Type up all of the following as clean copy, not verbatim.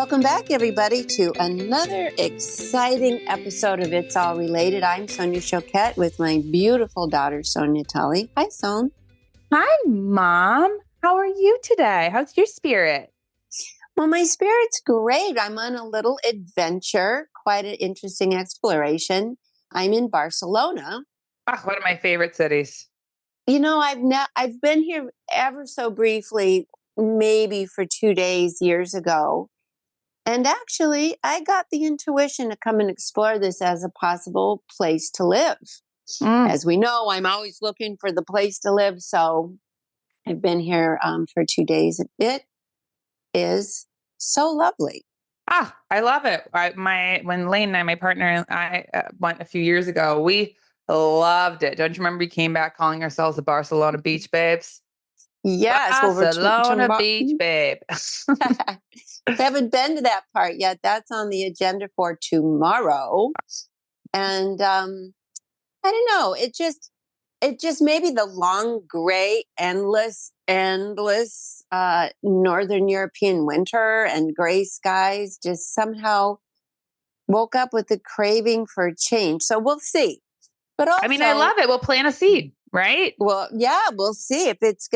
Welcome back, everybody, to another exciting episode of It's All Related. I'm Sonia Choquette with my beautiful daughter, Sonia Tully. Hi, Son. Hi, Mom. How are you today? How's your spirit? Well, my spirit's great. I'm on a little adventure, quite an interesting exploration. I'm in Barcelona. Ah, one of my favorite cities. I've been here ever so briefly, maybe for 2 days years ago. And actually, I got the intuition to come and explore this as a possible place to live. Mm. As we know, I'm always looking for the place to live. So I've been here for 2 days. It is so lovely. Ah, I love it. When Lane and I, my partner and I went a few years ago, we loved it. Don't you remember we came back calling ourselves the Barcelona Beach Babes? Yes, well, Barcelona Beach Babe. we haven't been to that part yet. That's on the agenda for tomorrow. And I don't know. It just maybe the long, gray, endless Northern European winter and gray skies just somehow woke up with the craving for change. So we'll see. But I mean, I also, love it. We'll plant a seed, right? well, yeah, we'll see if it's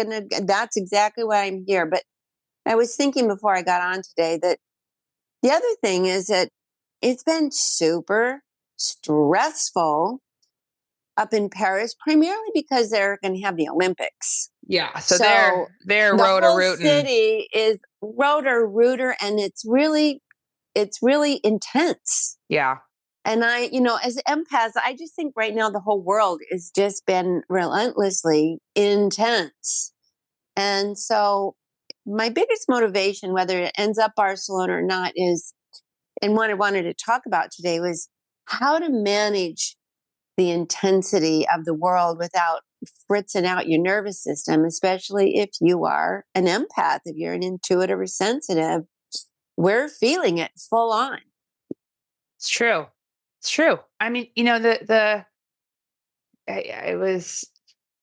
that's exactly why I'm here. But I was thinking before I got on today that the other thing is that it's been super stressful up in Paris, primarily because they're going to have the Olympics. Yeah. So So they're the rotor whole rooting. city is rooter, and it's really intense. Yeah. And as empaths, I just think right now the whole world has just been relentlessly intense. And so my biggest motivation, whether it ends up Barcelona or not, and what I wanted to talk about today was how to manage the intensity of the world without fritzing out your nervous system, especially if you are an empath, if you're an intuitive or sensitive. We're feeling it full on. It's true. It's true. I mean, I was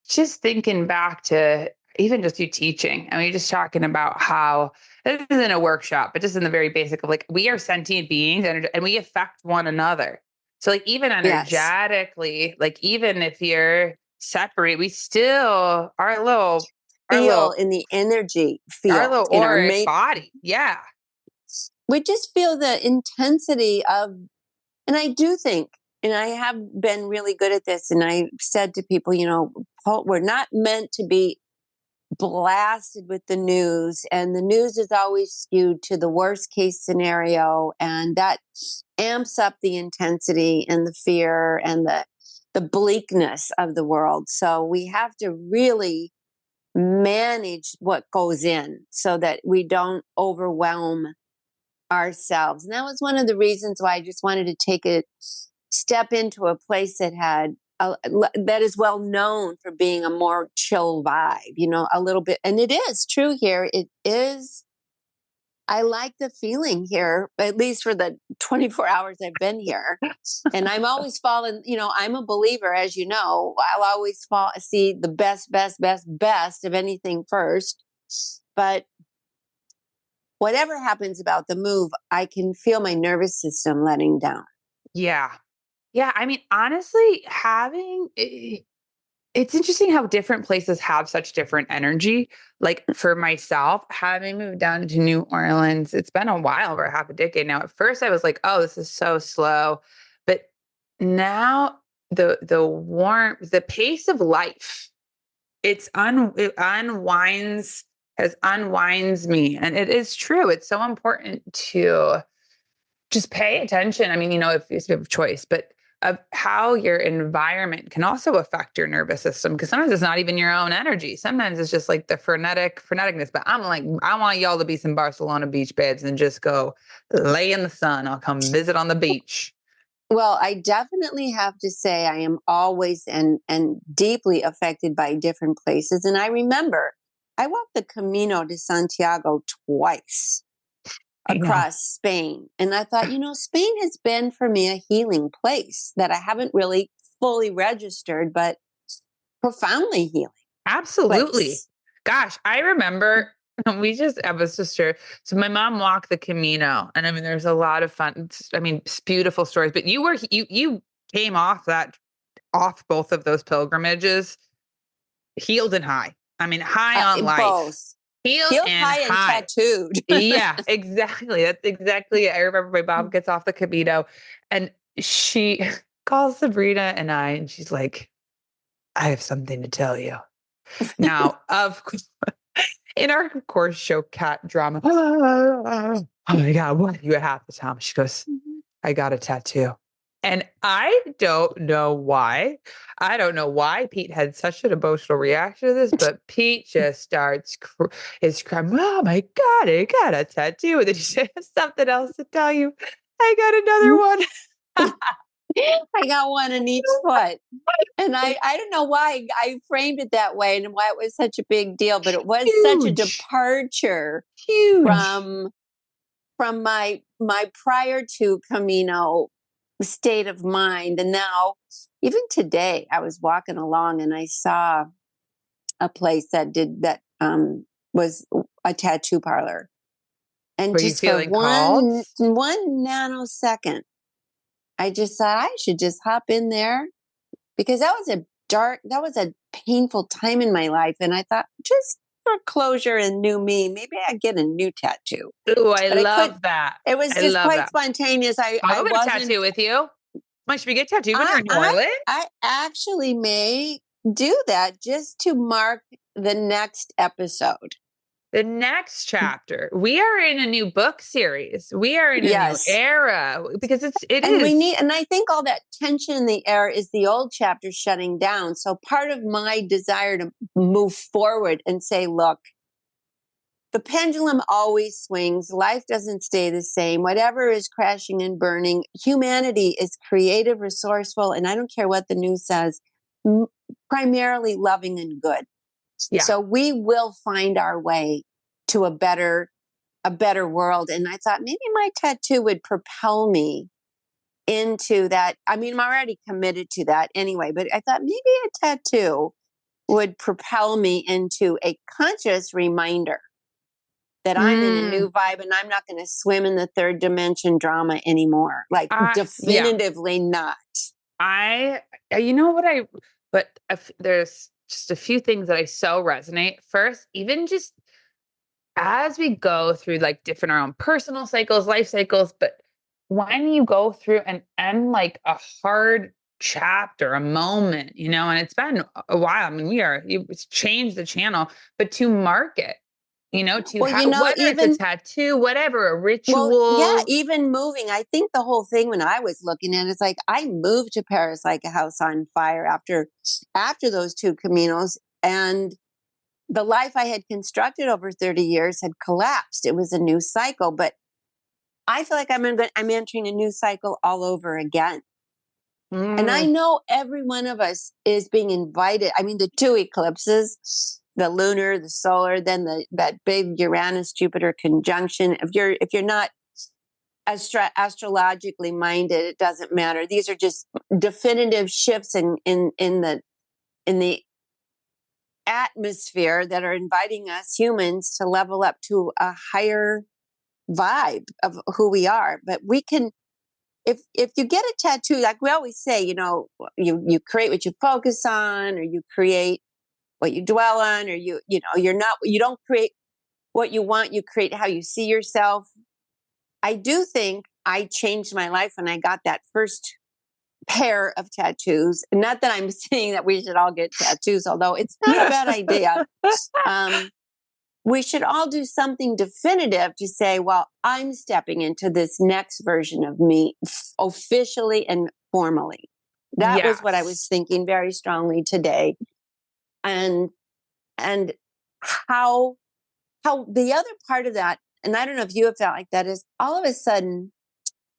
just thinking back to even just you teaching. I mean, you're just talking about how this isn't a workshop, but just in the very basic of like, we are sentient beings and we affect one another. So like even Yes. energetically, like even if you're separate, we still our Feel little, in the energy our field little in our auric main. body. Yeah. We just feel the intensity of, and I do think, and I have been really good at this. And I said to people, we're not meant to be blasted with the news, and the news is always skewed to the worst case scenario, and that amps up the intensity and the fear and the bleakness of the world. So we have to really manage what goes in so that we don't overwhelm ourselves. And that was one of the reasons why I just wanted to take a step into a place that is well known for being a more chill vibe, a little bit. And it is true here. It is. I like the feeling here, at least for the 24 hours I've been here. And I'm always falling, I'm a believer, as you know. I'll always see the best of anything first. But whatever happens about the move, I can feel my nervous system letting down. Yeah. Yeah. I mean, honestly, it's interesting how different places have such different energy. Like for myself, having moved down to New Orleans, it's been a while, over half a decade now. At first, I was like, "Oh, this is so slow," but now the warmth, the pace of life, it unwinds me, and it is true. It's so important to just pay attention. I mean, if you have a choice, but of how your environment can also affect your nervous system. Because sometimes it's not even your own energy. Sometimes it's just like the freneticness. But I'm like, I want y'all to be some Barcelona beach babes and just go lay in the sun. I'll come visit on the beach. Well, I definitely have to say I am always and deeply affected by different places. And I remember I walked the Camino de Santiago twice I know. across Spain. And I thought, Spain has been for me a healing place that I haven't really fully registered, but profoundly healing Absolutely. place. Gosh, I remember We just have a sister. So my mom walked the Camino, and I mean, there's a lot of fun. I mean, beautiful stories. But you came off both of those pilgrimages healed and high. I mean, high on life, Both healed healed, and high, and high. tattooed. Yeah, exactly. That's exactly it. I remember my mom gets off the Camino, and she calls Sabrina and I, and she's like, "I have something to tell you." Now, of course, in our, of course, show cat drama. Oh my God, what do you have to tell me? She goes, I got a tattoo. And I don't know why. I don't know why Pete had such an emotional reaction to this, but Pete just is crying, oh my God, I got a tattoo. And then she said, something else to tell you. I got another one. I got one in each foot. And I don't know why I framed it that way and why it was such a big deal, but it was such a Huge, departure huge. from my prior to Camino state of mind. And now, even today, I was walking along and I saw a place that did that was a tattoo parlor. And Were you just for feeling called? one nanosecond, I just thought I should just hop in there because that was a painful time in my life. And I thought, just for closure and new me, maybe I'd get a new tattoo. Ooh, I But I could, love that. it was I just love quite that. spontaneous. I'll I get a wasn't, tattoo with you. Why should we get tattooed when I, you're in New I, Orleans? I actually may do that just to mark the next episode. The next chapter. We are in a new book series. We are in a new Yes. era because it And we is. need, and I think all that tension in the air is the old chapter shutting down. So part of my desire to move forward and say, look, the pendulum always swings. Life doesn't stay the same. Whatever is crashing and burning, humanity is creative, resourceful, and I don't care what the news says, primarily loving and good. Yeah. So we will find our way to a better world. And I thought maybe my tattoo would propel me into that. I mean, I'm already committed to that anyway, but I thought maybe a tattoo would propel me into a conscious reminder that I'm in a Mm, new vibe and I'm not going to swim in the third dimension drama anymore. Like, yeah. definitively not. I, you know what but there's just a few things that I so resonate. First, even just as we go through like different our own personal cycles, life cycles, but when you go through and end like a hard chapter, a moment, and it's been a while. I mean, it's changed the channel, but to mark it, to Well, have whether it's a even, tattoo, whatever, a well, yeah, ritual. even moving. I think the whole thing when I was looking at it, it's like I moved to Paris like a house on fire after those two Caminos. And the life I had constructed over 30 years had collapsed. It was a new cycle, but I feel like I'm entering a new cycle all over again. And I Mm, know every one of us is being invited. I mean, the two eclipses, the lunar, the solar, then that big Uranus Jupiter conjunction. If you're not astrologically minded, it doesn't matter. These are just definitive shifts in the atmosphere that are inviting us humans to level up to a higher vibe of who we are. But we can, if you get a tattoo, like we always say, you create what you focus on, or you create what you dwell on, or you don't create what you want, you create how you see yourself. I do think I changed my life when I got that first pair of tattoos. Not that I'm saying that we should all get tattoos, although it's not a bad idea. Um, we should all do something definitive to say, well, I'm stepping into this next version of me officially and formally. That was what I was yes. thinking very strongly today. And and how the other part of that, and I don't know if you have felt like that, is all of a sudden,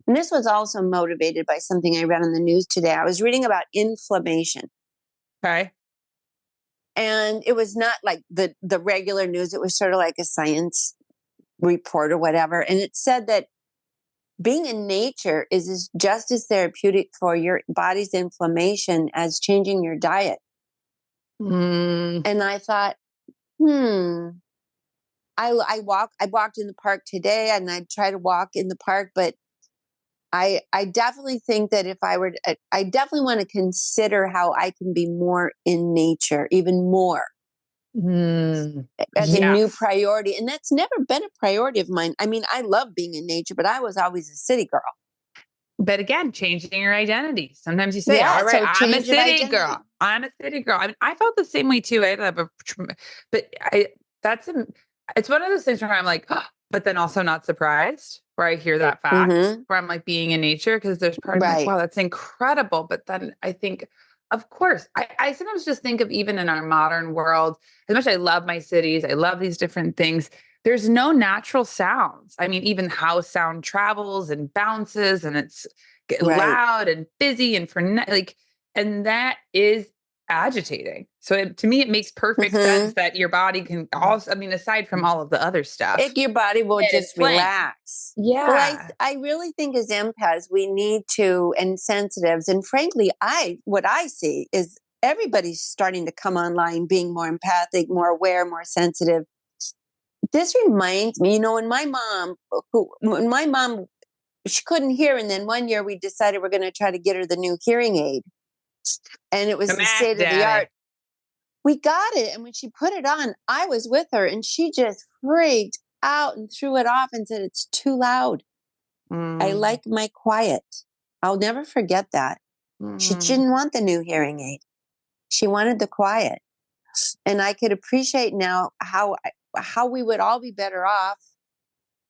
and this was also motivated by something I read on the news today. I was reading about inflammation. Okay. And it was not like the regular news. It was sort of like a science report or whatever. And it said that being in nature is just as therapeutic for your body's inflammation as changing your diet. Mm, And I thought, hmm, I walked in the park today, and I try to walk in the park, but I definitely think that if I were to, I definitely want to consider how I can be more in nature, even more, as a new Yes. priority. And that's never been a priority of mine. I mean, I love being in nature, but I was always a city girl. But again, changing your identity. Sometimes you say, Yeah. all right, So I'm a change of city girl. identity. I'm a city girl. I mean, I felt the same way too. I have a, but that's, it's one of those things where I'm like, but then also not surprised where I hear that fact, Hmm. where I'm like being in nature. Cause there's part of me like, Right. wow, that's incredible. But then I think, of course, I sometimes just think of even in our modern world, as much as I love my cities, I love these different things. There's no natural sounds. I mean, even how sound travels and bounces and it's get Right. loud and busy and like, and that is agitating. So to me, it makes perfect sense Hmm. that your body can also, I mean, aside from all of the other stuff, Your body will get just inflamed. relax. Well, Yeah. I really think as empaths, we need to, and sensitives, and frankly, what I see is everybody's starting to come online, being more empathic, more aware, more sensitive. This reminds me, when my mom, she couldn't hear, and then one year we decided we're going to try to get her the new hearing aid, and it was Come the back, state of the art. daddy. We got it, and when she put it on, I was with her, and she just freaked out and threw it off and said, "It's too loud. I Mm, like my quiet." I'll never forget that. She mm. didn't want the new hearing aid. She wanted the quiet. And I could appreciate now how we would all be better off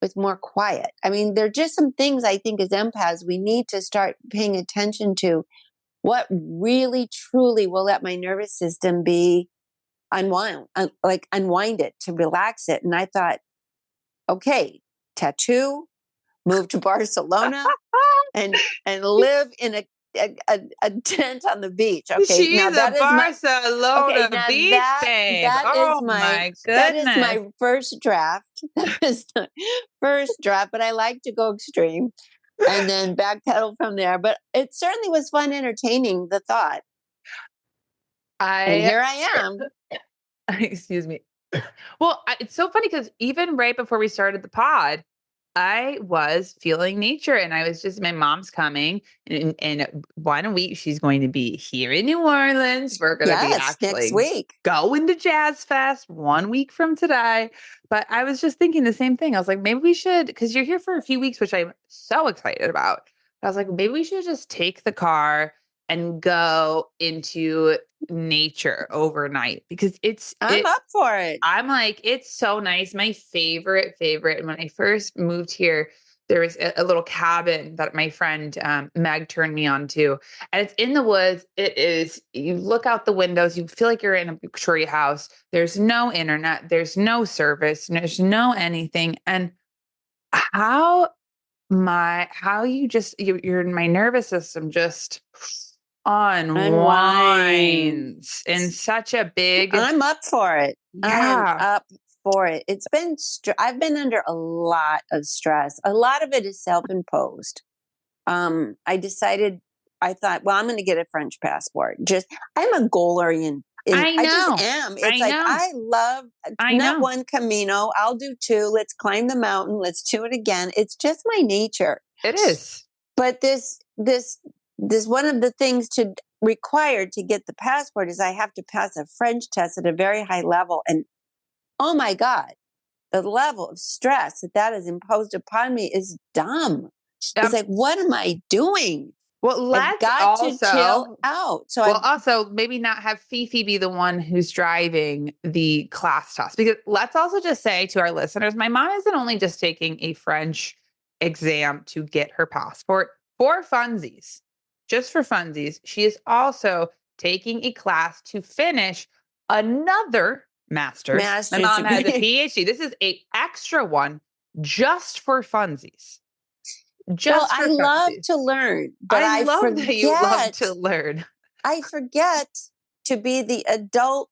with more quiet. I mean, there are just some things I think as empaths we need to start paying attention to. What really truly will let my nervous system be unwind it, to relax it. And I thought, okay, tattoo, move to Barcelona, and live in a tent on the beach. Okay, now She's a that is my okay. Barcelona Now beach babe. Oh my that is goodness. my first draft. That is the first draft, but I like to go extreme and then backpedal from there. But it certainly was fun, entertaining the thought, and I, here I am. excuse me. Well, it's so funny because even right before we started the pod, I was feeling nature and I was just, my mom's coming in 1 week. She's going to be here in New Orleans. We're going to be Yes, next actually week. going to Jazz Fest 1 week from today. But I was just thinking the same thing. I was like, maybe we should, because you're here for a few weeks, which I'm so excited about. I was like, maybe we should just take the car and go into nature overnight because I'm up for it. I'm like, it's so nice. My favorite. And when I first moved here, there was a little cabin that my friend Meg turned me on to. And it's in the woods. It is, you look out the windows, you feel like you're in a tree house. There's no internet, there's no service, there's no anything. And how how you just, your my nervous system just Unwind. unwinds in such a big, I'm up for it. I am yeah. up for it. I've been under a lot of stress. A lot of it is self-imposed. I decided, I thought, well, I'm going to get a French passport. Just, I'm a goal oriented. I I just know. am. It's I like, know. I love I not know. one Camino. I'll do two. Let's climb the mountain. Let's do it again. It's just my nature. It is. But this one of the things to required to get the passport is I have to pass a French test at a very high level. And oh my God, the level of stress that is imposed upon me is dumb. It's Um, like, what am I doing? well, I've let's got to chill also, out. So well, I've also maybe not have Fifi be the one who's driving the class test. Because let's also just say to our listeners, my mom isn't only just taking a French exam to get her passport for funsies, just for funsies. She is also taking a class to finish another master's. My master's mom has a degree. PhD. This is a extra one just for funsies. Well, Just I for love funsies. to learn, but I love that you love to learn. I forget to be the adult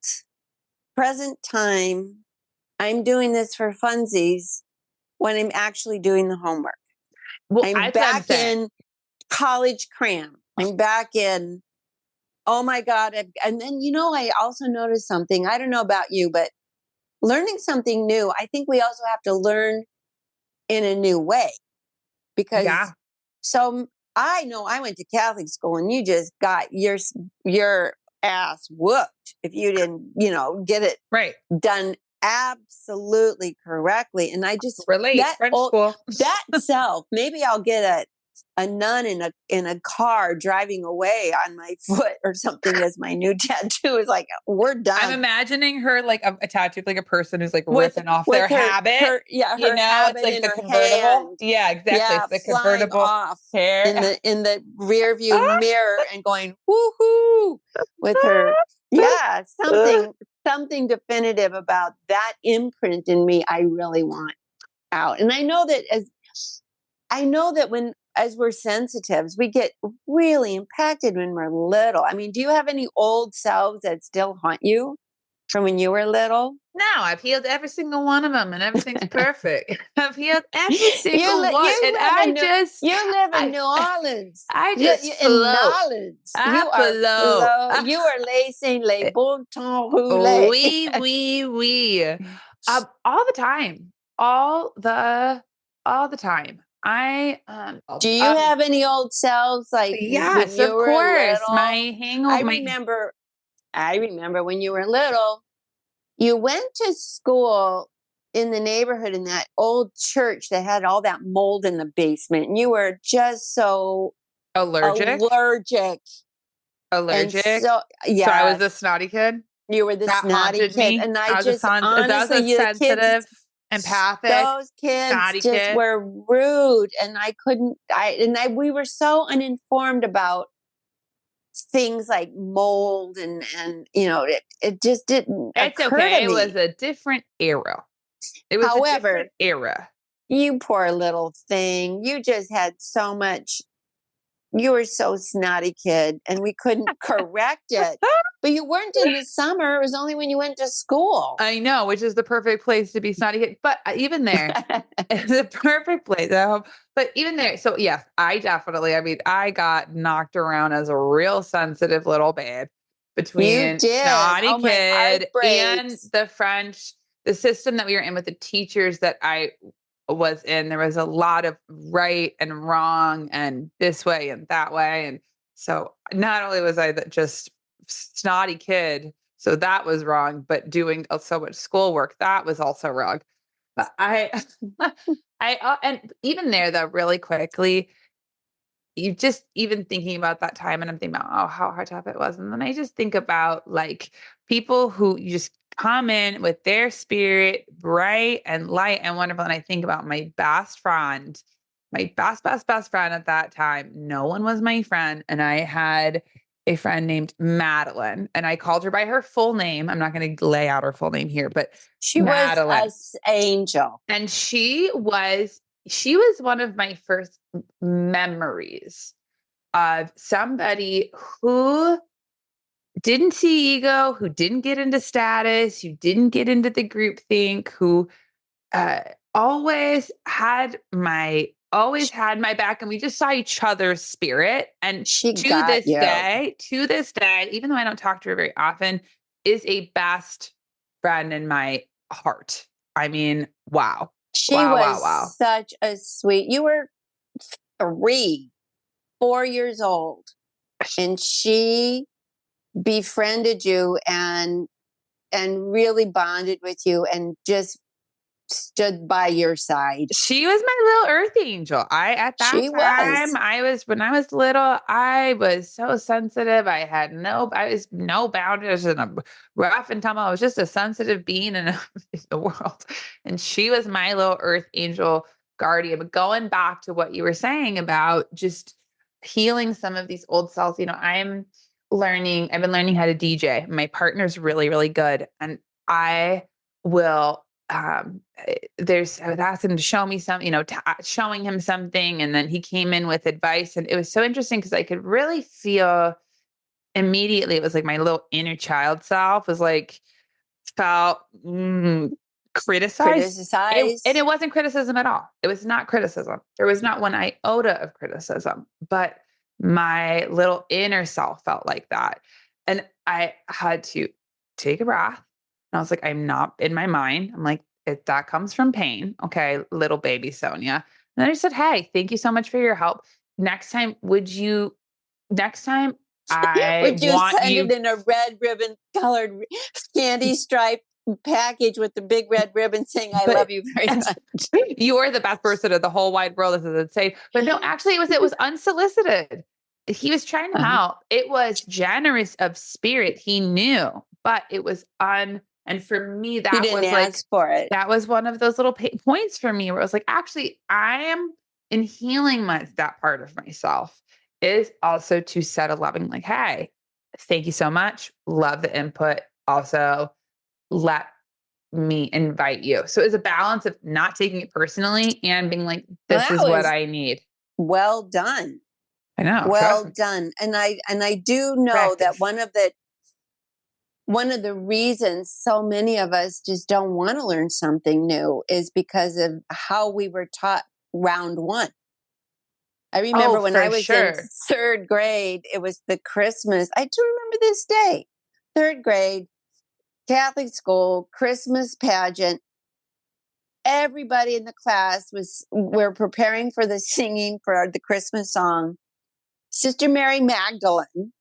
present time. I'm doing this for funsies when I'm actually doing the homework. Well, I'm that's what I'm back saying. in college cram. I'm back in, oh my God. And then, I also noticed something. I don't know about you, but learning something new, I think we also have to learn in a new way because Yeah. so I know I went to Catholic school and you just got your ass whooped if you didn't, get it Right. done absolutely correctly. And I just Relate. that French old school. that self, maybe I'll get a nun in a car driving away on my foot or something as my new tattoo. Is like we're I'm done imagining her like a tattooed like a person who's like with ripping off with their habit. her It's habit like in the her convertible. hand. Yeah, exactly. Yeah, It's the flying convertible off hair. in the rear view mirror and going woohoo with her. Yeah, something definitive about that imprint in me. I really want out, and I know that when as we're sensitives, we get really impacted when we're little. I mean, do you have any old selves that still haunt you from when you were little? No, I've healed every single one of them and everything's perfect. I've healed every single one. And You live in I, New Orleans. I You just in float. Nolens. I You are float. flow. You are lacing les bon temps roulés. Oui, oui, oui. All the time. All the time. Do you have any old selves like when Yes, you of were course. little? My I hangover, my remember I remember when you were little, you went to school in the neighborhood in that old church that had all that mold in the basement, and you were just so allergic, allergic. And allergic. so, So I was the yes, snotty kid. you were the That snotty haunted kid. me. And I I was a just son. That was honestly, a you the kids, sensitive, empathic, those kids snotty just kid. were rude. And I couldn't, we were so uninformed about things like mold it just didn't It's occur to okay. It me. was a different era. It was a different However, era. you poor little thing, you just had so much. You were so snotty kid, and we couldn't correct it. But you weren't in the summer. It was only when you went to school. I know, which is the perfect place to be snotty kid. But even there, it's the perfect place. But even there, so yes, I mean, I got knocked around as a real sensitive little babe You between did. snotty Oh, my heart kid and breaks. the system that we were in with the teachers that I was in. There was a lot of right and wrong and this way and that way. And so not only was I just snotty kid, so that was wrong, but doing so much schoolwork, that was also wrong. But and even there though, really quickly, you just even thinking about that time and I'm thinking about, oh, how hard tough it was. And then I just think about like people who you just come in with their spirit bright and light and wonderful. And I think about my best friend, my best friend at that time. No one was my friend. And I had a friend named Madeline, and I called her by her full name. I'm not going to lay out her full name here, but She was a Madeline. angel. And she was one of my first memories of somebody who didn't see ego, who didn't get into status, who didn't get into the group think, who uh, always had my back, and we just saw each other's spirit. And She got you. to this day, even though I don't talk to her very often, is a best friend in my heart. I mean, wow. She Wow, wow, was wow. such a sweet. You were 3, 4 years old, and she befriended you and really bonded with you and just stood by your side. She was my little earth angel. At that She time, was. when I was little, I was so sensitive. I was no boundaries and a rough and tumble. I was just a sensitive being in the world. And she was my little earth angel guardian. But going back to what you were saying about just healing some of these old selves, I've been learning how to DJ. My partner's really, really good. And I will I was asking him to show me some, showing him something. And then he came in with advice. And it was so interesting because I could really feel immediately, it was like my little inner child self was like, felt criticized. And Criticized. it wasn't criticism at all. It was not criticism. There was not one iota of criticism, but my little inner self felt like that. And I had to take a breath And I was like, I'm not in my mind. I'm like, that comes from pain. Okay, little baby Sonia. And then I said, hey, thank you so much for your help. Next time, next time I Would you want send it you, in a red ribbon colored candy stripe package with the big red ribbon saying, I love but you very and much? you are the best person in the whole wide world. This is insane. But no, actually it was unsolicited. He was trying to Uh-huh. help. It was generous of spirit. He knew, but it was and for me, You didn't ask for it. that was one of those little points for me where I was like, actually, I am in healing that part of myself is also to set a loving, like, hey, thank you so much. Love the input. Also, let me invite you. So it's a balance of not taking it personally and being like, Well, this that is what was I need. well done. I know. Trust Well me. done. And I do know that Practice. one of the reasons so many of us just don't want to learn something new is because of how we were taught round one. I Oh, remember when I for was in sure. third grade, it was the Christmas. I do remember this day. Third grade, Catholic school, Christmas pageant. Everybody in the class we're preparing for the singing for the Christmas song. Sister Mary Magdalene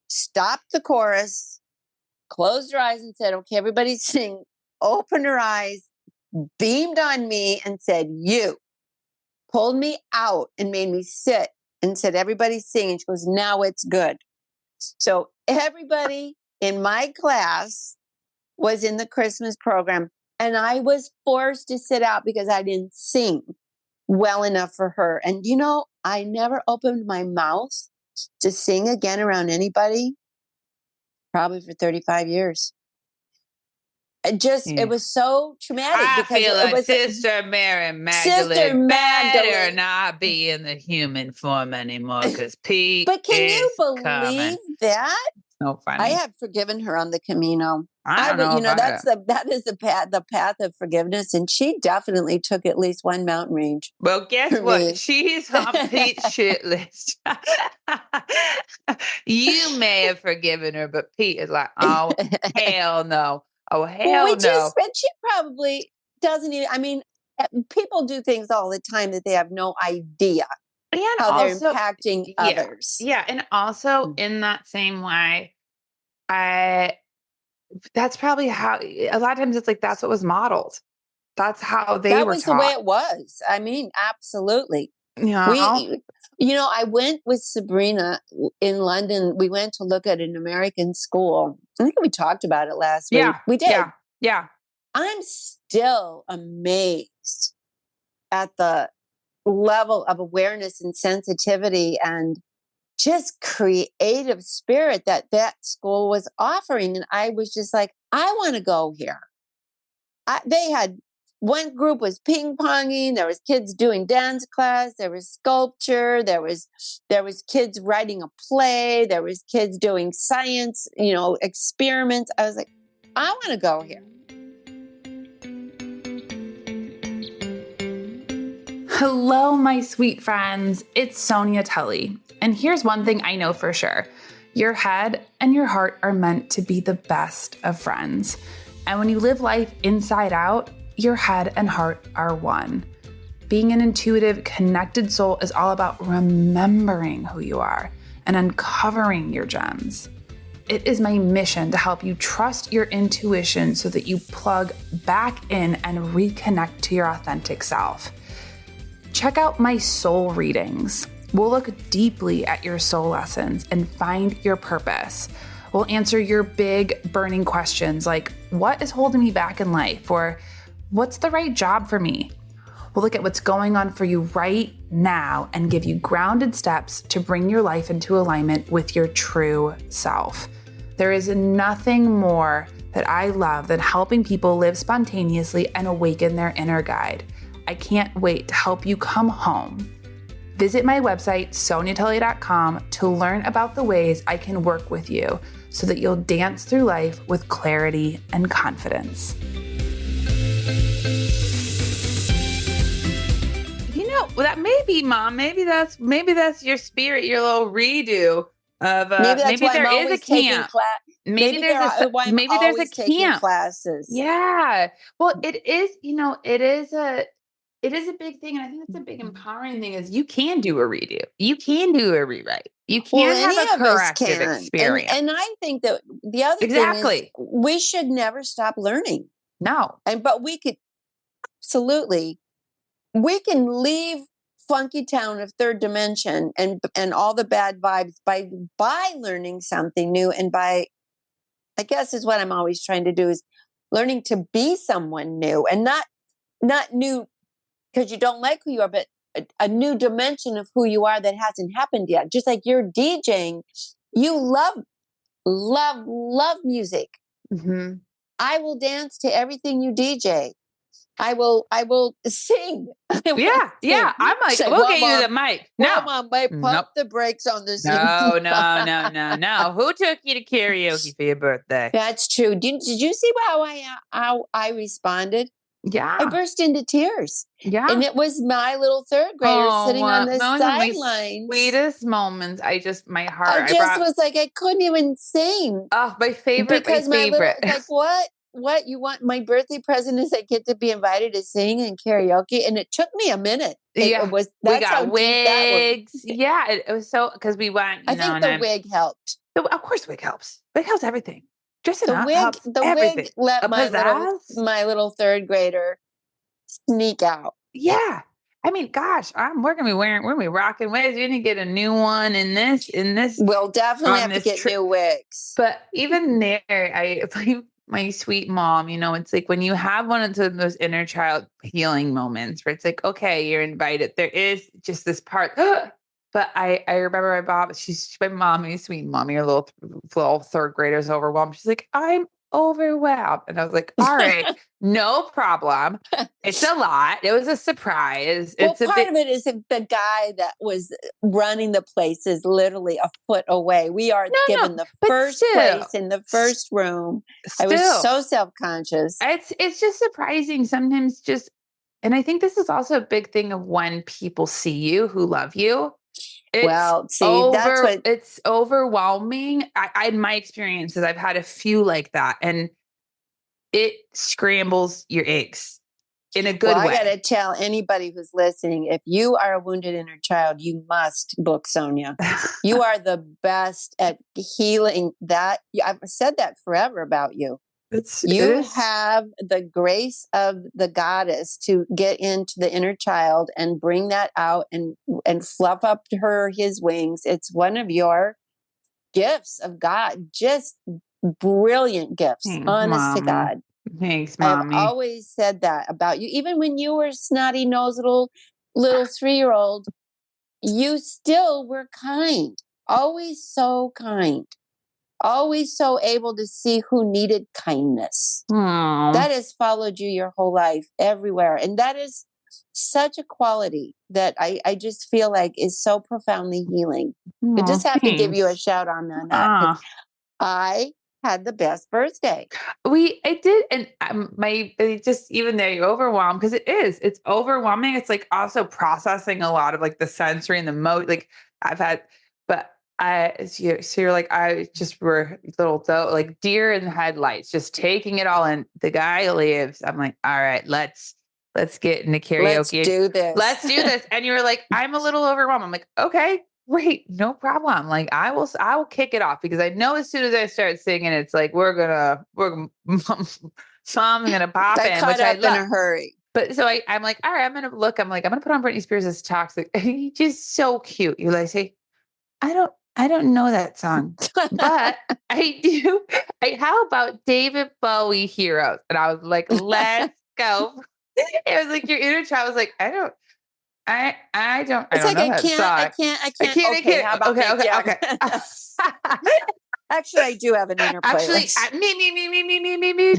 stopped the chorus, closed her eyes and said, okay, everybody sing, opened her eyes, beamed on me and said, you, pulled me out and made me sit and said, everybody sing. And she goes, now it's good. So everybody in my class was in the Christmas program. And I was forced to sit out because I didn't sing well enough for her. And I never opened my mouth to sing again around anybody, probably for 35 years. It Yeah. was so traumatic I because feel it like was Sister Mary Sister Magdalene better Magdalene. not be in the human form anymore because Pete But can you is believe coming. that? So I funny. have forgiven her on the Camino. I I don't would, know if I, that is the path of forgiveness, and she definitely took at least one mountain range well, guess for what? me. She's on Pete's shit list. You may have forgiven her, but Pete is like, oh, hell no. Oh, Well, hell no. but she probably doesn't even. I mean, people do things all the time that they have no idea And how they're also, impacting yeah, others. yeah. And also Mm. in that same way, I, that's probably how, a lot of times it's like, that's what was modeled. That's how they That were was the way taught. it was. I mean, absolutely. You know? We, I went with Sabrina in London. We went to look at an American school. I think we talked about it last week. Yeah, We did. yeah, yeah. I'm still amazed at the level of awareness and sensitivity and just creative spirit that school was offering. And I was just like, I want to go here. They had one group was ping ponging. There was kids doing dance class. There was sculpture. There was kids writing a play. There was kids doing science, experiments. I was like, I want to go here. Hello, my sweet friends. It's Sonia Tully. And here's one thing I know for sure. Your head and your heart are meant to be the best of friends. And when you live life inside out, your head and heart are one. Being an intuitive, connected soul is all about remembering who you are and uncovering your gems. It is my mission to help you trust your intuition so that you plug back in and reconnect to your authentic self. Check out my soul readings. We'll look deeply at your soul lessons and find your purpose. We'll answer your big burning questions like, what is holding me back in life? Or what's the right job for me? We'll look at what's going on for you right now and give you grounded steps to bring your life into alignment with your true self. There is nothing more that I love than helping people live spontaneously and awaken their inner guide. I can't wait to help you come home. Visit my website, soniatully.com, to learn about the ways I can work with you so that you'll dance through life with clarity and confidence. That may be, Mom. Maybe that's your spirit, your little redo of Maybe that's maybe why I'm there is a always taking camp. class. maybe there's a why I'm maybe there's a always taking camp. classes. Yeah. Well, it is, it is a big thing, and I think it's a big empowering thing is you can do a redo. You can do a rewrite. You Well, can any have a of us corrective can. experience. And I think that the other thing is Exactly. we should never stop learning. No. But we could absolutely we can leave Funky Town of Third Dimension and all the bad vibes by learning something new and by I guess is what I'm always trying to do is learning to be someone new and not new because you don't like who you are, but a new dimension of who you are that hasn't happened yet. Just like you're DJing, you love music. Mhm. I will dance to everything you DJ. I will sing. I will Yeah, sing. yeah. I'm like, Say, "We'll well, get you the mom, mic." well, No. mom, babe, pump Nope. the brakes on the singing. No, no, no, no, no. Who took you to karaoke for your birthday? That's true. Did you see how I responded? I Yeah, burst into tears. And yeah. it was my little third grader Oh, sitting on the those are my sidelines. sweetest moments. My I heart, I just brought, was like, I couldn't even sing oh, my favorite, my because my little, favorite. like, what? What you want? My birthday present is I get to be invited to sing and karaoke. And it took me a minute. It Yeah, was, we that's how got deep that was. wigs. Yeah, it was so, because we went, I and think the I'm, wig helped. of course, wig helps. Wig helps everything. Dressing The up wig, helps the wig everything. let A pizzazz. my little third grader sneak out. Yeah. I mean, gosh, we're gonna be rocking wigs. We're gonna get a new one We'll definitely on have to this get trip. new wigs. But even there, I my sweet mom, it's like when you have one of those inner child healing moments where it's like, okay, you're invited. There is just this part. But I remember my mom, she's my mommy, sweet mommy, her little third grader's overwhelmed. She's like, I'm overwhelmed. And I was like, all right, no problem. It's a lot. It was a surprise. Well, It's a part bit of it is if the guy that was running the place is literally a foot away. We are no, no, given the but first still, place in the first room. I was still. so self conscious. It's just surprising sometimes just, and I think this is also a big thing of when people see you who love you. Well, see, that's what, It's overwhelming. In my experiences, I've had a few like that, and it scrambles your eggs in a well, good I got way. to tell anybody who's listening if you are a wounded inner child, you must book Sonia. You are the best at healing that. I've said that forever about you. It You is. have the grace of the goddess to get into the inner child and bring that out and fluff up his wings. It's one of your gifts of God, just brilliant gifts, Thanks, honest to mommy. God. Thanks, I have mommy. always said that about you. Even when you were snotty nosed little 3-year old, you still were kind, always so kind, always so able to see who needed kindness. Oh, That has followed you your whole life everywhere. And that is such a quality that I just feel like is so profoundly healing. I just have to give you a thanks. shout on that because Ah. I had the best birthday. I did, and it just even there, you're overwhelmed because it's overwhelming. It's like also processing a lot of like the sensory and the like I've had, but so you're like, I just were little like deer in the headlights, just taking it all in. The guy leaves. I'm like, all right, let's get into Let's karaoke. do this. Let's do this. And you were like, I'm a little overwhelmed. I'm like, okay, great, no problem. Like I will kick it off because I know as soon as I start singing, it's like mom's gonna pop I in, caught which I up in love. a hurry. But so I'm like, all right, I'm like, I'm gonna put on Britney Spears' Toxic. And he's just so cute. You're like, say, I don't know that song, but I do. How about David Bowie Heroes? And I was like, let's go. It was like your inner child was like, I It's don't like know that song. I Okay, how can't. about Okay, Mick okay, Jagger? okay. Actually, I do have an inner Actually, playlist.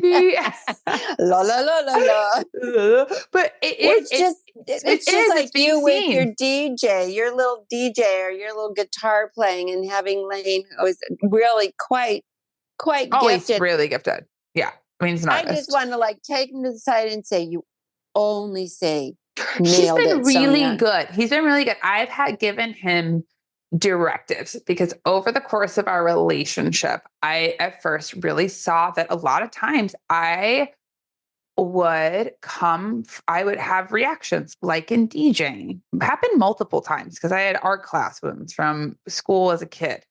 me. La la la la la. But Well, it's just it's like being you with your seen. DJ, your little DJ or your little guitar playing and having Lane who is really quite Oh, he's gifted. really gifted. Yeah. I mean, he's an I just artist. want to like take him to the side and say, you only say He's nailed been it, really Sonia. good. He's been really good. I've had given him directives, because over the course of our relationship, I at first really saw that a lot of times I would have reactions like in DJing. Happened multiple times because I had art class wounds from school as a kid.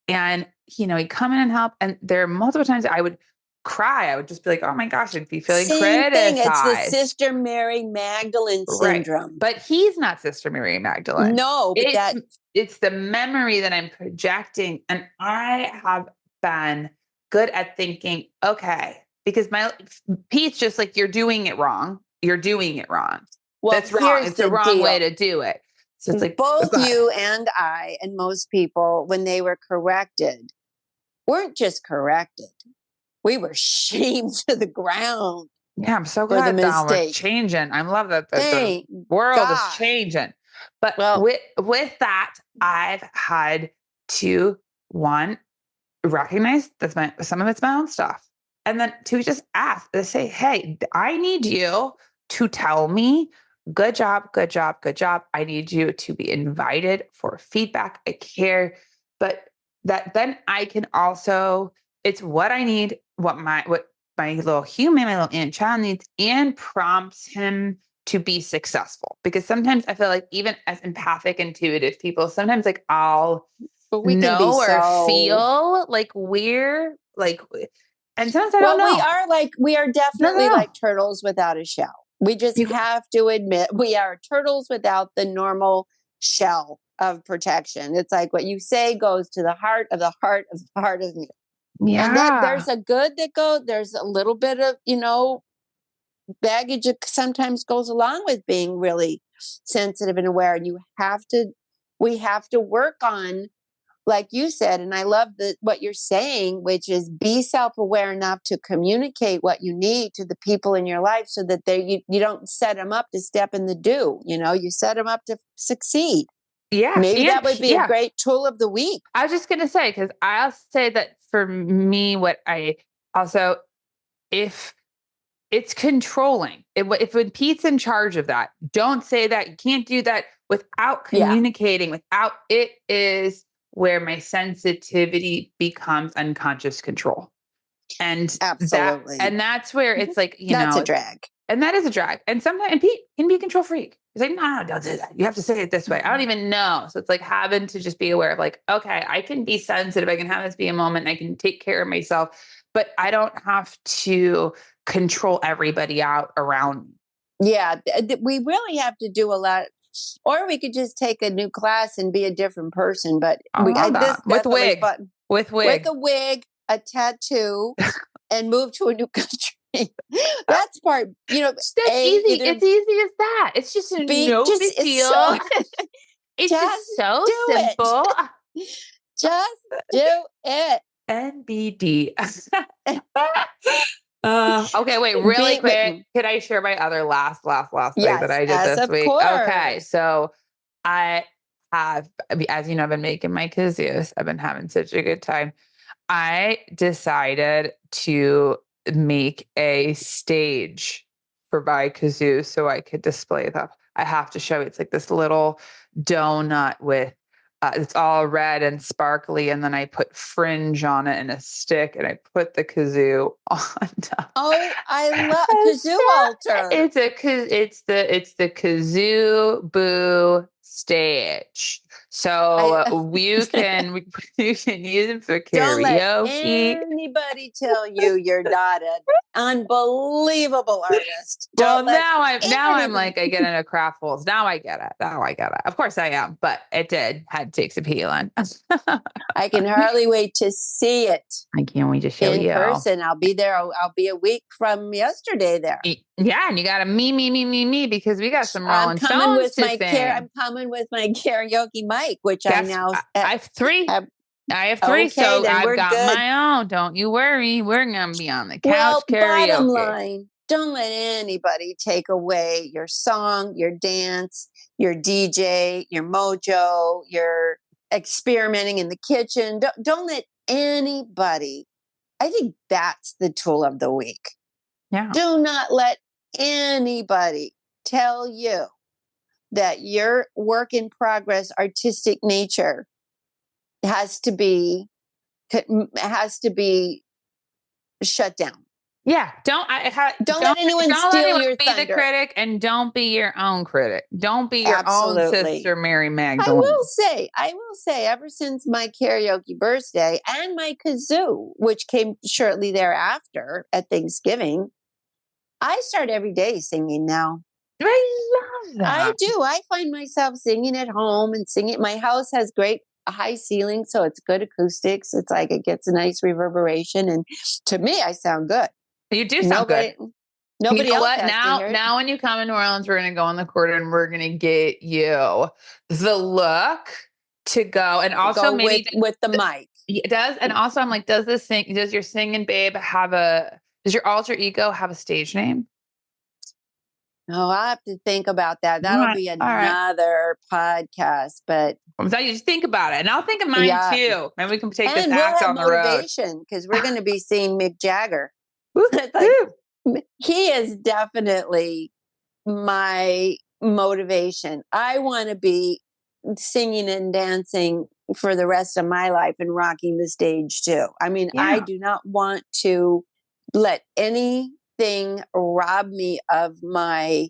And, he'd come in and help. And there are multiple times I would cry. I would just be like, oh my gosh, I'd be feeling Same thing. It's the criticized. Sister Mary Magdalene Right. syndrome. But he's not Sister Mary Magdalene. No, but It's the memory that I'm projecting. And I have been good at thinking, okay, because Pete's just like, you're doing it wrong. You're doing it wrong. well, That's wrong. here's It's the the wrong way deal. to do it. So it's like, Both go ahead. you and I and most people, when they were corrected, weren't just corrected. We were shamed to the ground Yeah, I'm so for the glad that we're mistake. changing. I love that the Thank world is God. changing. But Well, with that, I've had to, one, recognize some of it's my own stuff. And then to just ask to say, hey, I need you to tell me, good job, good job, good job. I need you to be invited for feedback. I care. But that then I can also, it's what I need, what my little human, my little inner child needs, and prompts him to be successful. Because sometimes I feel like even as empathic, intuitive people, sometimes like I'll but we can be know or so. feel like we're like, and sometimes I don't Well, know. we are No, no, definitely no. like turtles without a shell. We just You, have to admit we are turtles without the normal shell of protection. It's like what you say goes to the heart of the heart of the heart of me. And then yeah. there's a good that there's a little bit of, baggage that sometimes goes along with being really sensitive and aware. And we have to work on, like you said, and I love what you're saying, which is be self-aware enough to communicate what you need to the people in your life so that you don't set them up to step in the do, you set them up to succeed. Yeah. Maybe And that would be a yeah, great tool of the week. I was just going to say, because I'll say that for me, what I also, if it's controlling, if when Pete's in charge of that, don't say that. You can't do that without Yeah, communicating, without it is where my sensitivity becomes unconscious control. And absolutely. that's where Mhm. it's like, That's a drag. and that is a drag. And sometimes, and Pete can be a control freak. He's like, no, don't do that. You have to say it this way. I don't even know. So it's like having to just be aware of like, okay, I can be sensitive. I can have this be a moment. I can take care of myself, but I don't have to control everybody out around me. Yeah, we really have to do a lot, or we could just take a new class and be a different person. But I love this that. With definitely wig, fun with with wig. a wig, a tattoo, and move to a new country. That's part, That's easy. either It's easy as that. It's just no big it's so deal. It's just just so do it. simple. Just do it. NBD. Okay, wait, really Be quick. Could I share my other last thing that yes, I did as this of week? Okay, course. so I mean, as you know, I've been making my kazoos. I've been having such a good time. I decided to make a stage for my kazoo so I could display them. I have to show you. It's like this little donut with it's all red and sparkly, and then I put fringe on it and a stick, and I put the kazoo on top. Oh, I love a And kazoo so altar. it's the kazoo boo stage. I So you can use it for don't let karaoke. anybody tell you you're not an unbelievable artist. Well, Don't let now I'm anybody. like I get into craftfuls. Now I get it. Now I get it. Of course I am, but it had to take some healing. I can hardly wait to see it I can't wait to show in you. person. I'll be there. I'll be a week from yesterday there. Yeah, and you got to me because we got some I'm Rolling coming Stones with to my sing. I'm coming with my karaoke mic, which I Guess now I have three. have. I have three, Okay, so then I've we're got good. my own. Don't you worry. We're gonna be on the couch Well, bottom karaoke. line, don't let anybody take away your song, your dance, your DJ, your mojo, your experimenting in the kitchen. Don't let anybody. I think that's the tool of the week. Yeah. Do not let anybody tell you that your work in progress artistic nature has to be has to be shut down. Yeah, Don't let anyone don't let steal anyone your be the thunder. critic, and don't be your own critic. Don't be your own Absolutely. sister Mary Magdalene. I will say, ever since my karaoke birthday and my kazoo, which came shortly thereafter at Thanksgiving, I start every day singing now. I love I that. do. I find myself singing at home and singing. My house has great high ceiling, so it's good acoustics. It's like it gets a nice reverberation, and to me, I sound good. You do sound good. Nobody, You nobody know else what? has to Now, hear it. now when you come in New Orleans, we're gonna go in the quarter and we're gonna get you the look to go, and also Go maybe with the mic. it does. And also, I'm like, does your singing babe have a? Does your alter ego have a stage name? Oh, I'll have to think about that. All That'll right, be all right. another podcast. But I'm telling you, just think about it, and I'll think of mine yeah, too. Maybe we can take this and we'll act have on the road. motivation because we're going to be seeing Mick Jagger. Woo, It's like woo. he is definitely my motivation. I want to be singing and dancing for the rest of my life and rocking the stage too. I mean, I Yeah. do not want to let anything rob me of my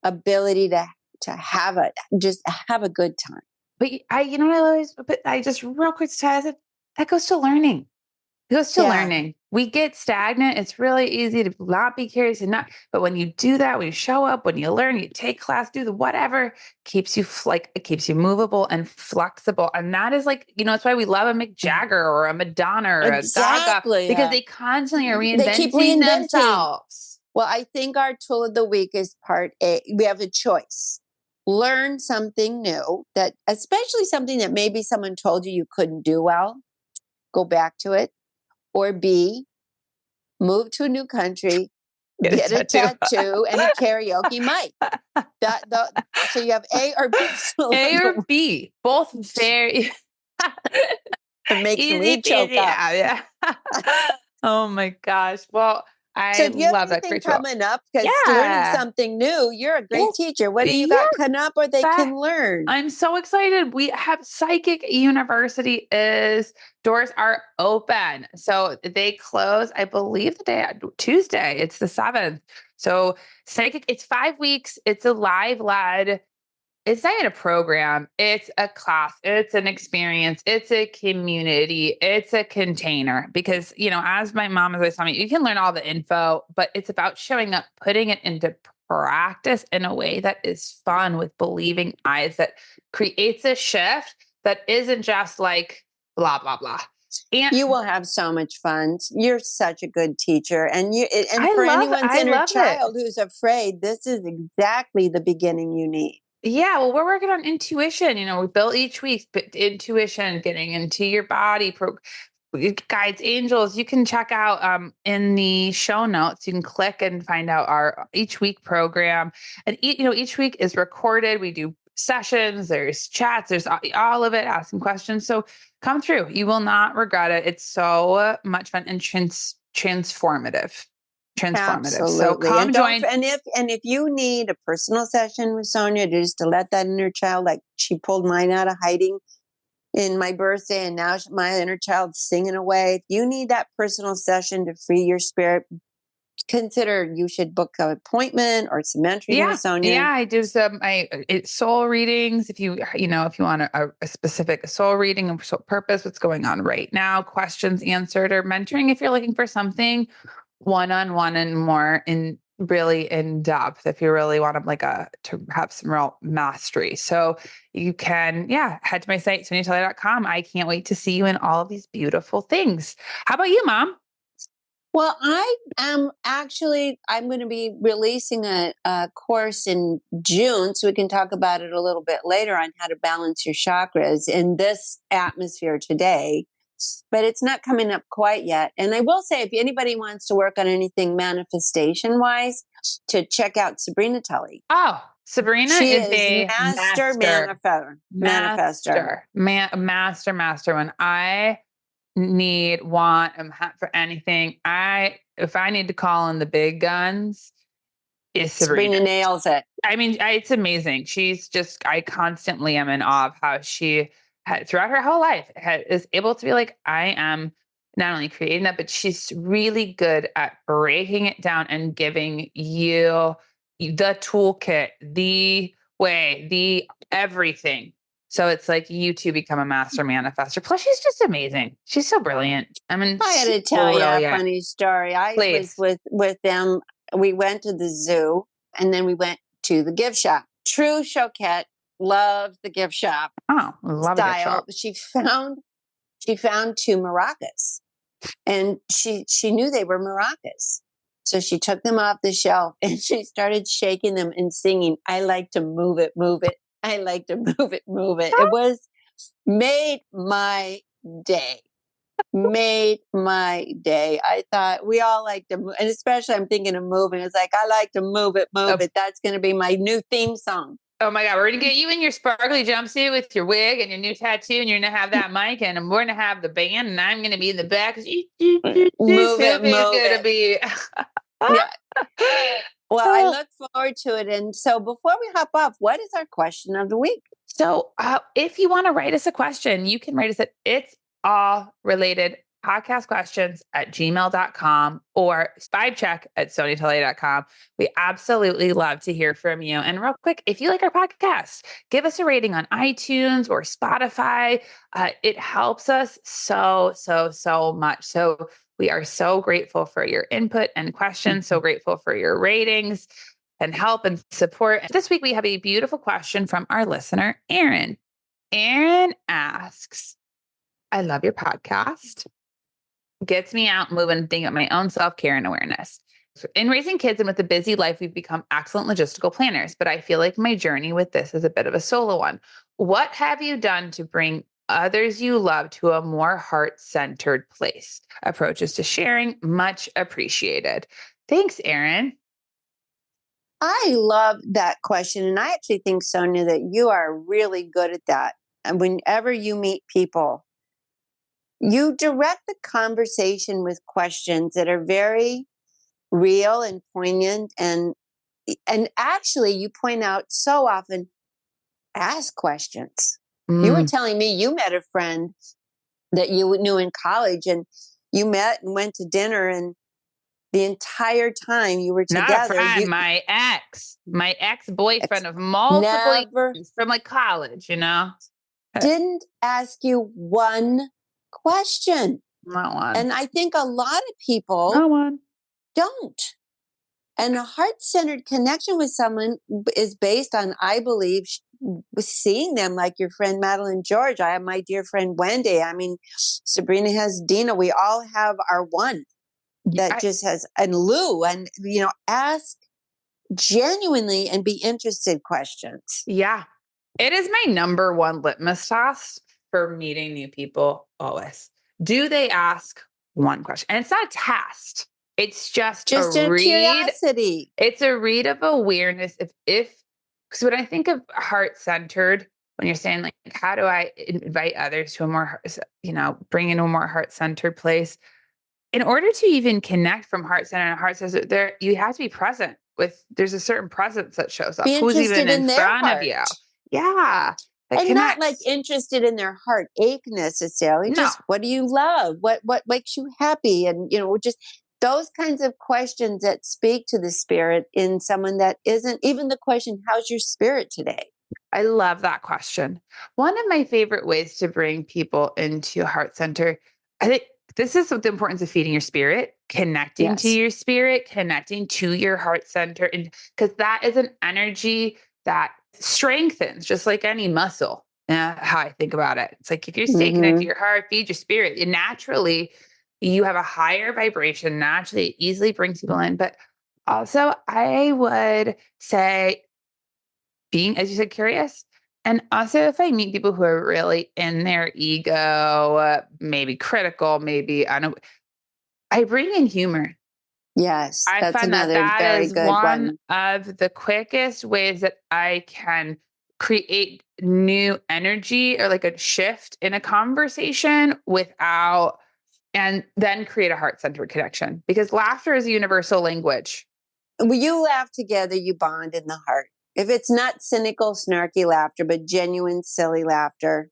ability to have a just have a good time. You know what I always, but I just real quick to tell you that goes to learning. It goes to Yeah, learning. We get stagnant. It's really easy to not be curious and not. But when you do that, when you show up, when you learn, you take class, do the whatever, keeps you like it keeps you movable and flexible. And that is like, that's why we love a Mick Jagger or a Madonna or a Gaga, exactly. because they constantly are They keep reinventing reinventing. themselves. Well, I think our tool of the week is part A. We have a choice. Learn something new that, especially something that maybe someone told you you couldn't do well, go back to it. Or B, move to a new country, Get a get a tattoo. tattoo and a karaoke mic. So you have A or B. A or B, both very It makes easy me choke peasy. up. Yeah. Oh my gosh. Well, So I if you have love that. anything Great tool. coming up, because learning Yeah. something new, you're a great Yes. teacher. What do you got Yes. coming up or they That can learn? I'm so excited. We have Psychic University is doors are open. So they close, I believe the day Tuesday. It's the 7th. So Psychic, it's 5 weeks. It's a live led, it's not even a program. It's a class. It's an experience. It's a community. It's a container. Because, as my mom has always told me, you can learn all the info, but it's about showing up, putting it into practice in a way that is fun with believing eyes that creates a shift that isn't just like blah, blah, blah. And You will have so much fun. You're such a good teacher. And for anyone's I inner love it. child who's afraid, this is exactly the beginning you need. Yeah, well, we're working on intuition. We built each week, but intuition, getting into your body, guides, angels. You can check out in the show notes. You can click and find out our each week program, and each week is recorded. We do sessions. There's chats. There's all of it. Asking questions. So come through. You will not regret it. It's so much fun and transformative. Transformative. So Absolutely. come And don't join. and if you need a personal session with Sonia just to let that inner child, like she pulled mine out of hiding in my birthday and now my inner child's singing away. If you need that personal session to free your spirit, consider you should book an appointment or some mentoring with Yeah, Sonia. yeah, I do some soul readings. If you want a specific soul reading and soul purpose, what's going on right now, questions answered, or mentoring if you're looking for something one-on-one and more in really in depth. If you really want to have some real mastery, so you can head to my site soniateller.com. I can't wait to see you in all of these beautiful things. How about you, Mom? Well, I'm going to be releasing a course in June, so we can talk about it a little bit later on how to balance your chakras in this atmosphere today. But it's not coming up quite yet. And I will say, if anybody wants to work on anything manifestation wise, to check out Sabrina Tully. Oh, Sabrina She is is a master master. manifester. Master. When I want for anything, if I need to call in the big guns, is Sabrina. Sabrina nails it. I mean, it's amazing. I constantly am in awe of how she throughout her whole life is able to be like, I am not only creating that, but she's really good at breaking it down and giving you the toolkit, the way, the everything. So it's like you two become a master manifester. Plus, she's just amazing. She's so brilliant. I mean, I got she's to tell you a brilliant. funny story. I was Please. with them. We went to the zoo, and then we went to the gift shop. True Choquette loves the gift shop Oh, I love a gift style. shop. She found two maracas, and she knew they were maracas. So she took them off the shelf and she started shaking them and singing, "I like to move it, move it. I like to move it, move it." It was made my day. Made my day. I thought we all like to move, and especially I'm thinking of moving. It's like, I like to move it, move Oh, it. That's going to be my new theme song. oh my God, we're gonna get you in your sparkly jumpsuit with your wig and your new tattoo, and you're gonna have that mic, and we're gonna have the band, and I'm gonna be in the back. Move it, Sophie's move gonna it. be. Yeah. Well, I Oh. look forward to it. And so before we hop off, what is our question of the week? So, if you want to write us a question, you can write us at it's all related podcast questions at gmail.com or vibe check at sonytelly.com. We absolutely love to hear from you. And real quick, if you like our podcast, give us a rating on iTunes or Spotify. It helps us so, so, so much. So, we are so grateful for your input and questions, so grateful for your ratings and help and support. This week, we have a beautiful question from our listener, Aaron. Aaron asks, I love your podcast. Gets me out moving and thinking of my own self care and awareness. In raising kids and with a busy life, we've become excellent logistical planners, but I feel like my journey with this is a bit of a solo one. What have you done to bring others you love to a more heart centered place? Approaches to sharing, much appreciated. Thanks, Aaron. I love that question. And I actually think, Sonia, that you are really good at that. And whenever you meet people, you direct the conversation with questions that are very real and poignant, and actually you point out so often, ask questions. You were Mm, telling me you met a friend that you knew in college, and you met and went to dinner, and the entire time you were Not a together, friend, you my ex boyfriend of multiple never years from like college, didn't ask you one question. Not one. And I think a lot of people Not one. don't. And a heart centered connection with someone is based on, I believe, seeing them, like your friend Madeline George. I have my dear friend Wendy. I mean, Sabrina has Dina. We all have our one that I, just has, and Lou, and, ask genuinely and be interested questions. yeah. It is my number one litmus test for meeting new people always. Do they ask one question? And it's not a test. It's just a Just a read. curiosity. It's a read of awareness. If because when I think of heart centered, when you're saying like, how do I invite others to a more, bring in a more heart centered place? In order to even connect from heart center and heart center, there you have to be present with. There's a certain presence that shows up. Be Who's even interested in in their front of heart. you? Yeah, that And not like connects. interested in their heartache necessarily. No, Just, what do you love? What makes you happy? And just those kinds of questions that speak to the spirit in someone that isn't even the question, how's your spirit today? I love that question. One of my favorite ways to bring people into heart center, I think this is the importance of feeding your spirit, connecting to Yes. your spirit, connecting to your heart center. And because that is an energy that strengthens just like any muscle. How I think about it. It's like if you stay connected to Mm-hmm. your heart, feed your spirit, and naturally you have a higher vibration, naturally it easily brings people in. But also I would say being, as you said, curious. And also, if I meet people who are really in their ego, maybe critical, maybe I don't, I bring in humor. Yes, I that's find that another that very is good one one. of the quickest ways that I can create new energy or like a shift in a conversation without, and then create a heart centered connection because laughter is a universal language. When you laugh together, you bond in the heart. If it's not cynical, snarky laughter, but genuine, silly laughter,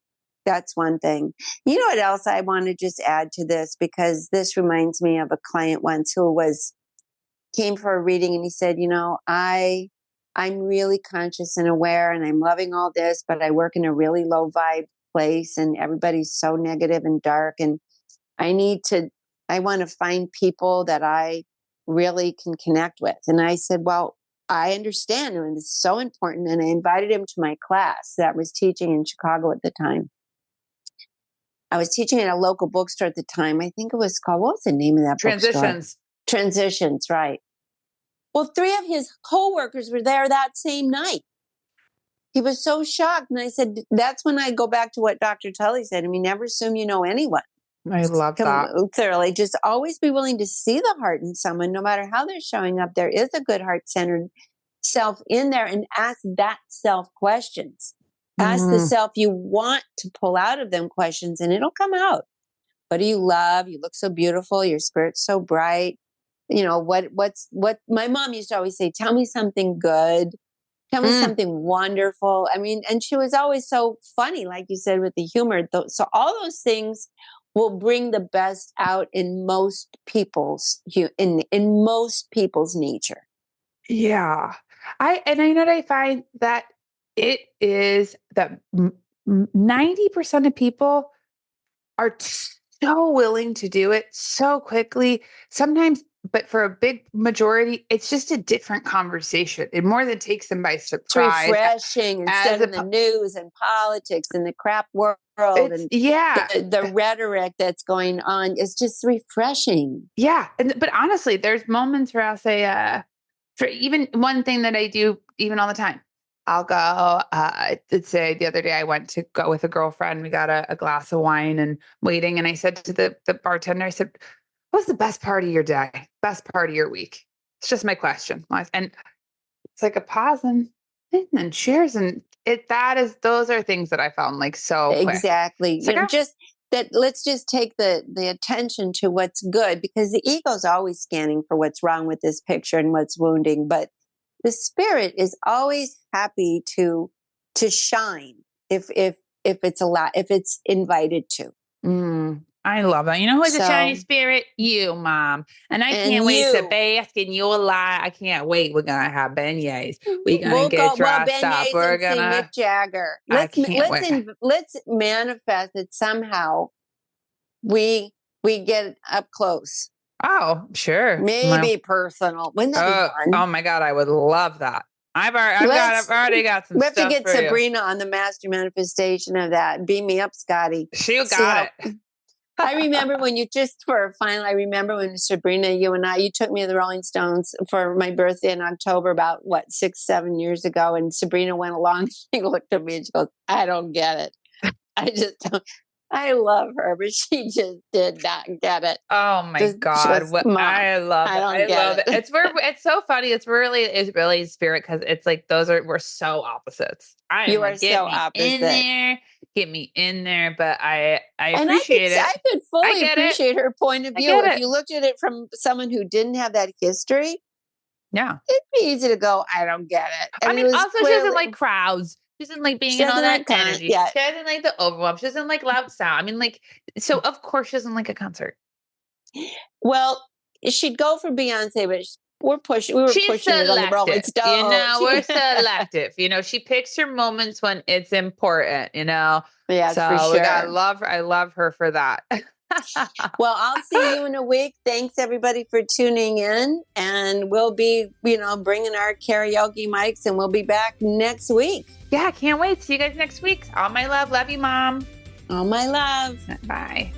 That's one thing. You know what else I want to just add to this, because this reminds me of a client once who came for a reading, and he said, I'm really conscious and aware and I'm loving all this, but I work in a really low vibe place and everybody's so negative and dark, and I want to find people that I really can connect with. And I said, well, I understand, and it's so important. And I invited him to my class that I was teaching in Chicago at the time. I was teaching at a local bookstore at the time. I think it was called, what was the name of that bookstore? Transitions, right. Well, 3 of his coworkers were there that same night. He was so shocked. And I said, that's when I go back to what Dr. Tully said. I mean, never assume you know anyone. I love that. Thoroughly. Just always be willing to see the heart in someone, no matter how they're showing up. There is a good heart-centered self in there, and ask that self questions. Ask the self you want to pull out of them questions, and it'll come out. What do you love? You look so beautiful. Your spirit's so bright. What my mom used to always say, tell me something good. Tell me something wonderful. I mean, and she was always so funny, like you said, with the humor. So all those things will bring the best out in most people's in most people's nature. Yeah. I know that I find that it is that 90% of people are so willing to do it so quickly. Sometimes, but for a big majority, it's just a different conversation. It more than takes them by surprise. It's refreshing instead of the news and politics and the crap world and the rhetoric that's going on. It's just refreshing. Yeah. But honestly, there's moments where I'll say, for even one thing that I do even all the time, I'll go, let's say the other day I went to go with a girlfriend. We got a glass of wine and waiting. And I said to the bartender, I said, what's the best part of your day? Best part of your week? It's just my question. And it's like a pause and then cheers. And those are things that I found like so quick. Exactly. Just that, let's just take the attention to what's good, because the ego's always scanning for what's wrong with this picture and what's wounding. But the spirit is always happy to shine if it's invited to. I love that. You know who's a shiny spirit? You, Mom. And I can't wait to bask in your light. I can't wait. We're gonna have beignets. We're gonna get dressed up. We're gonna see Mick Jagger. Let's manifest it somehow. We get up close. Oh, sure. Maybe personal. Wouldn't that be fun? Oh my God, I would love that. I've already got some stuff. We have to get Sabrina on the master manifestation of that. Beam me up, Scotty. She got it. I remember I remember when Sabrina, you took me to the Rolling Stones for my birthday in October about 6-7 years ago. And Sabrina went along. She looked at me and she goes, I don't get it. I just don't. I love her, but she just did not get it. Oh my God. I love it. It's so funny. It's really spirit, because it's like we're so opposites. You are so opposite. Get me in there, but I appreciate it. I could fully appreciate her point of view. If you looked at it from someone who didn't have that history, it'd be easy to go, I don't get it. And she doesn't like crowds. She doesn't like being in all that energy. She doesn't like the overwhelm. She doesn't like loud sound. I mean, so of course she doesn't like a concert. Well, she'd go for Beyonce, but we were pushing it on the Rolling Stones. We're selective. She picks her moments when it's important, Yeah, so for sure. I love her for that. Well, I'll see you in a week. Thanks everybody for tuning in, and we'll be, bringing our karaoke mics, and we'll be back next week. Yeah, can't wait. See you guys next week. All my love. Love you, Mom. All my love. Bye.